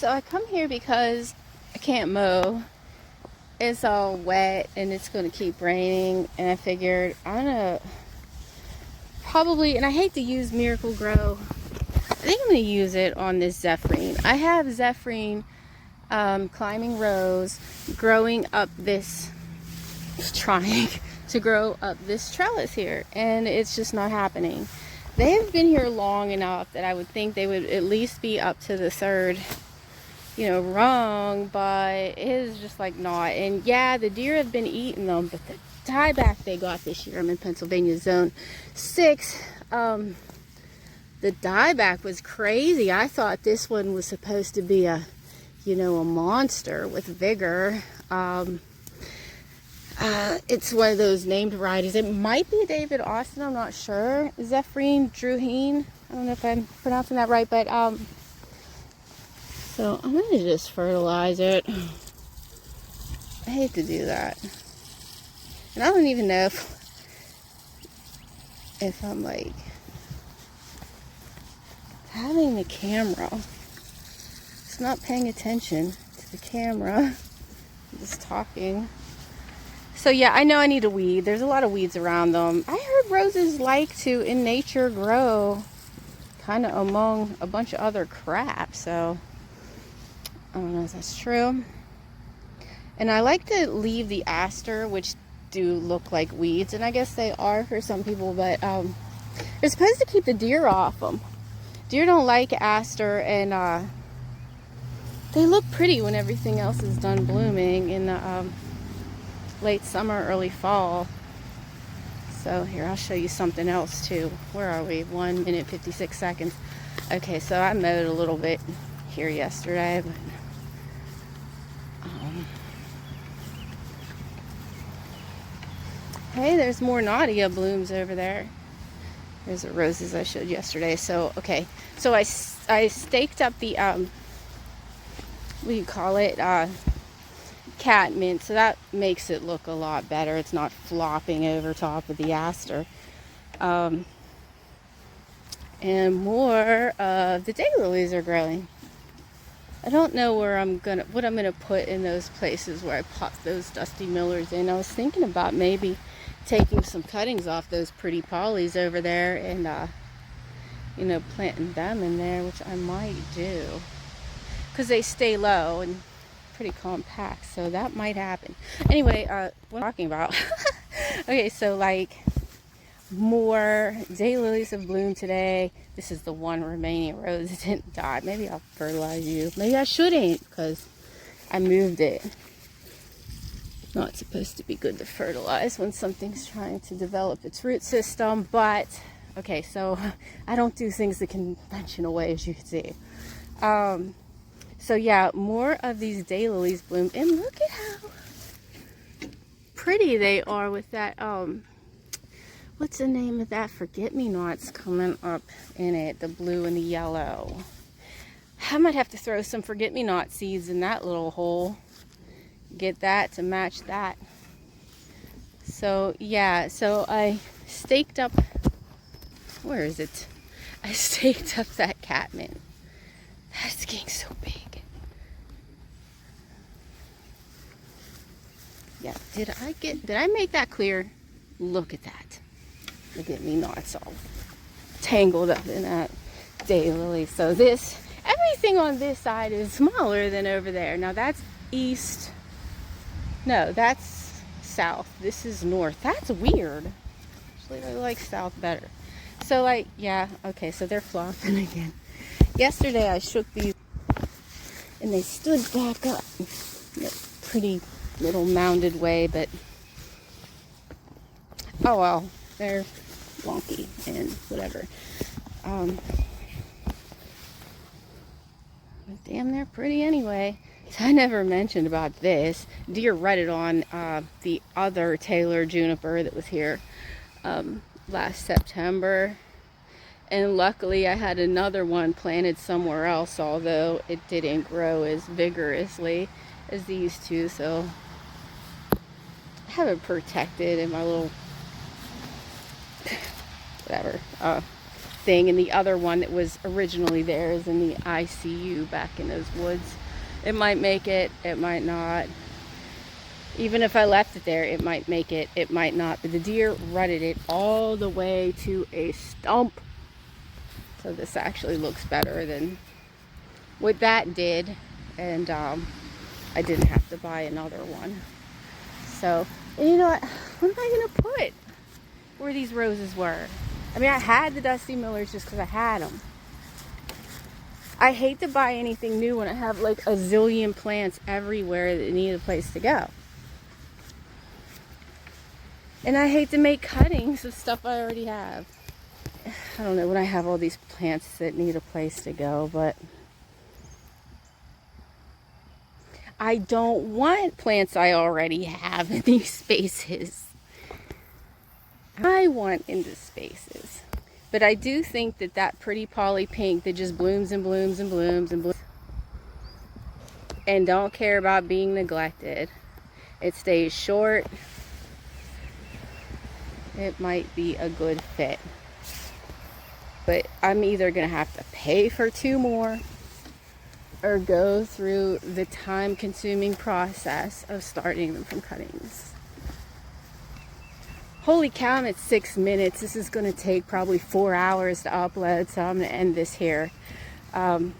So I come here because I can't mow. It's all wet and it's going to keep raining, and I figured I'm gonna probably, and I hate to use Miracle Grow, I think I'm going to use it on this Zéphirine. I have Zéphirine climbing rose growing up this, trying to grow up this trellis here, and it's just not happening. They have been here long enough that I would think they would at least be up to the third, rung, but it is just like not. And yeah, the deer have been eating them, but the dieback they got this year, I'm in Pennsylvania zone 6, the dieback was crazy. I thought this one was supposed to be a monster with vigor. It's one of those named varieties. It might be David Austin, I'm not sure. Zéphirine, Druhine, I don't know if I'm pronouncing that right, but so I'm gonna just fertilize it. I hate to do that, and I don't even know if I'm like having the camera. It's not paying attention to the camera. I'm just talking. So yeah, I know I need a weed. There's a lot of weeds around them. I heard roses like to, in nature, grow kind of among a bunch of other crap. So I don't know if that's true. And I like to leave the aster, which do look like weeds, and I guess they are for some people, but they're supposed to keep the deer off them. Deer don't like aster, and they look pretty when everything else is done blooming in the late summer, early fall. So here, I'll show you something else too. Where are we? 1 minute 56 seconds. Okay, so I mowed a little bit here yesterday, but hey, there's more Nadia blooms over there. There's the roses I showed yesterday. So okay, so I staked up the what do you call it, catmint, so that makes it look a lot better. It's not flopping over top of the aster. And more of the daylilies are growing. I don't know what I'm gonna put in those places where I popped those dusty millers in. I was thinking about maybe taking some cuttings off those pretty polys over there and planting them in there, which I might do because they stay low and pretty compact, so that might happen. Anyway, what I'm talking about. Okay, so like more daylilies have bloomed today. This is the one remaining rose that didn't die. Maybe I'll fertilize you. Maybe I shouldn't because I moved it. Not supposed to be good to fertilize when something's trying to develop its root system, but okay, so I don't do things the conventional way, as you can see. So yeah, more of these daylilies bloom, and look at how pretty they are with that, what's the name of that forget-me-nots coming up in it, the blue and the yellow. I might have to throw some forget-me-not seeds in that little hole, get that to match that. So yeah, so I staked up, where is it? I staked up that catmint. That's getting so big. Yeah, did I make that clear? Look at that. Look at me, knots all tangled up in that daylily. So everything on this side is smaller than over there. Now that's east. No, that's south. This is north. That's weird. Actually, I like south better. So like, yeah, okay, so they're flopping again. Yesterday I shook these and they stood back up in a pretty little mounded way, but oh well, they're wonky and whatever. But damn, they're pretty anyway. I never mentioned about this. Deer rutted on the other Taylor juniper that was here last September. And luckily I had another one planted somewhere else, although it didn't grow as vigorously as these two. So I have it protected in my little, whatever, thing, and the other one that was originally there is in the ICU back in those woods. It might make it, it might not. Even if I left it there, it might make it, it might not. But the deer rutted it all the way to a stump. So this actually looks better than what that did. And I didn't have to buy another one. So, and you know what am I gonna put where these roses were? I mean, I had the Dusty Millers just because I had them. I hate to buy anything new when I have like a zillion plants everywhere that need a place to go. And I hate to make cuttings of stuff I already have. I don't know, when I have all these plants that need a place to go, but I don't want plants I already have in these spaces. I want into spaces. But I do think that that pretty poly pink that just blooms and blooms and blooms and blooms and don't care about being neglected, it stays short, it might be a good fit. But I'm either going to have to pay for 2 more or go through the time-consuming process of starting them from cuttings. Holy cow, it's 6 minutes. This is going to take probably 4 hours to upload, so I'm going to end this here. Bye.